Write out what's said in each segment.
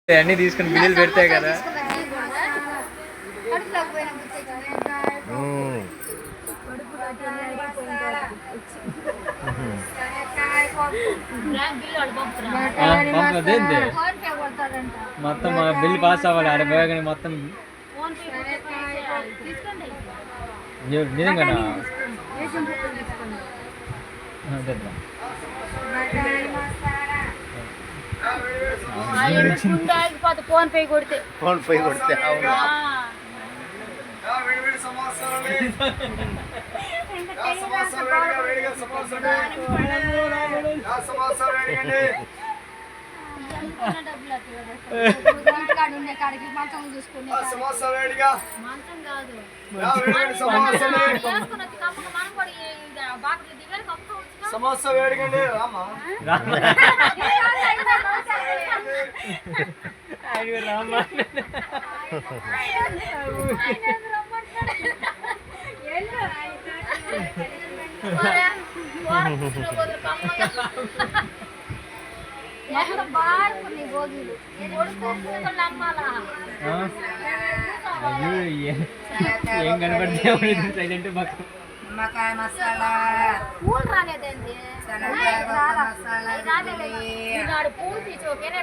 అన్ని తీసుకుని బిల్లులు పెడతాయి కదా. మొత్తం బిల్లు పాస్ అవ్వాలి ఆడ పోయాగానే మొత్తం నిజంగా ఫోన్ పే కొడితే సమోసా వేడిగండి రామా ఏం కనపడితే సైలెంట్ పక్క మకాయ మసాలా పూలు రాలేదండి పూలు తీసుకోకేనే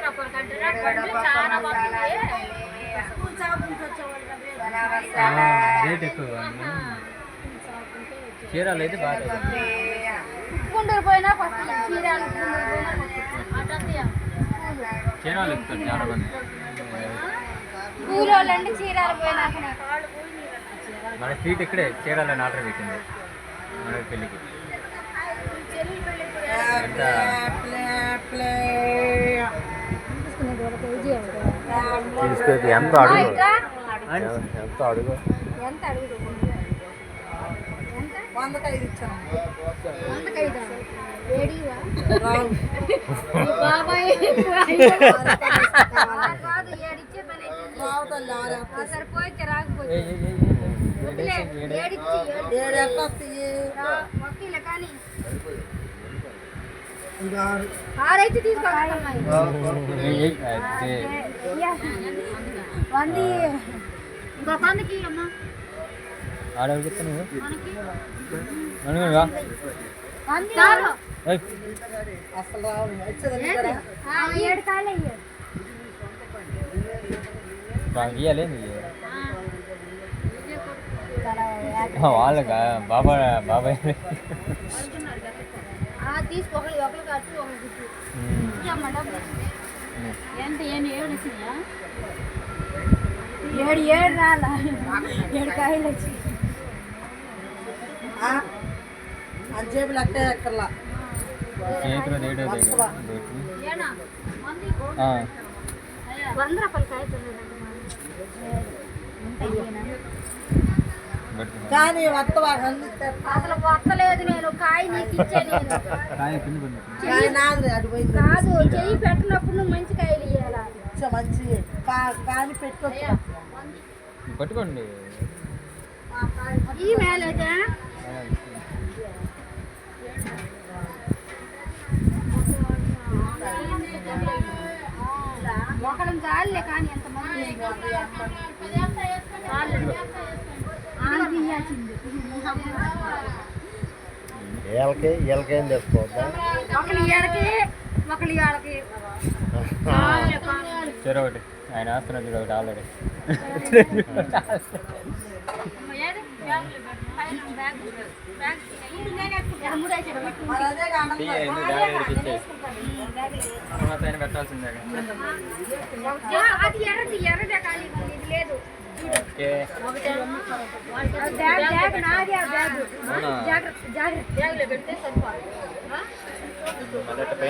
రేట్ ఎక్కువ చీరాలు అయితే బాగా గుంటూరు పోయినా చీరాలు చీరాలు ఎక్కుతారు చాలా మంది పూలండి చీరాలు పోయినా మన స్ట్రీట్ ఇక్కడే చీరాలని ఆర్డర్ పెట్టింది మన పెళ్ళికి తీసుకెళ్తే ఎంత అడుగు ఎంత అడుగు ఎంత అడుగు 105 ఇచ్చాను 105 వేడివా బాబాయ్ కాదు ఏడిచ్చే పని రావుతల్లారా సరిపోయితే రాకపోతే ఏడిచ్చి వకీల కానీ ఆరైతే తీసుకోవాలి వంది ఇంకో వందకి అమ్మా ఆడవుతా నువ్వు అసలు ఏడు కాలే ఇయ్యాలి వాళ్ళకా బాబాయ్ తీసుకోవాలి ఒకరు కట్టు ఒకరు గుర్తు ఎంత ఏడు రాలా 7 కాయలు వచ్చి అంజేబులు అట్టే ఎక్కర్లా చేతిలో రేట్ 100 రూపాయలు కాయ కానీ అసలు వత్తలేదు నేను కాయ నీకు ఇచ్చాను కాదు చెయ్యి పెట్టినప్పుడు నువ్వు మంచి కాయలు ఇవ్వాలా మంచి కానీ పెట్టుకోవచ్చు పట్టుకోండి ఈ మేలైతే ఒకళ్ళని చాలులే కానీ ఎంతమంది ఏం తెచ్చుకోవద్దా ఒకళ్ళు ఏళ్ళకి ఒకళ్ళు ఏళ్ళకి చెరొకటి ఆయన ఆస్తున్నది ఒకటి ఆల్రెడీ పెట్టాల్సిందే అది ఎర్రదే కానీ ఇది లేదు జాగ్రత్త పెడితే సరిపోదు.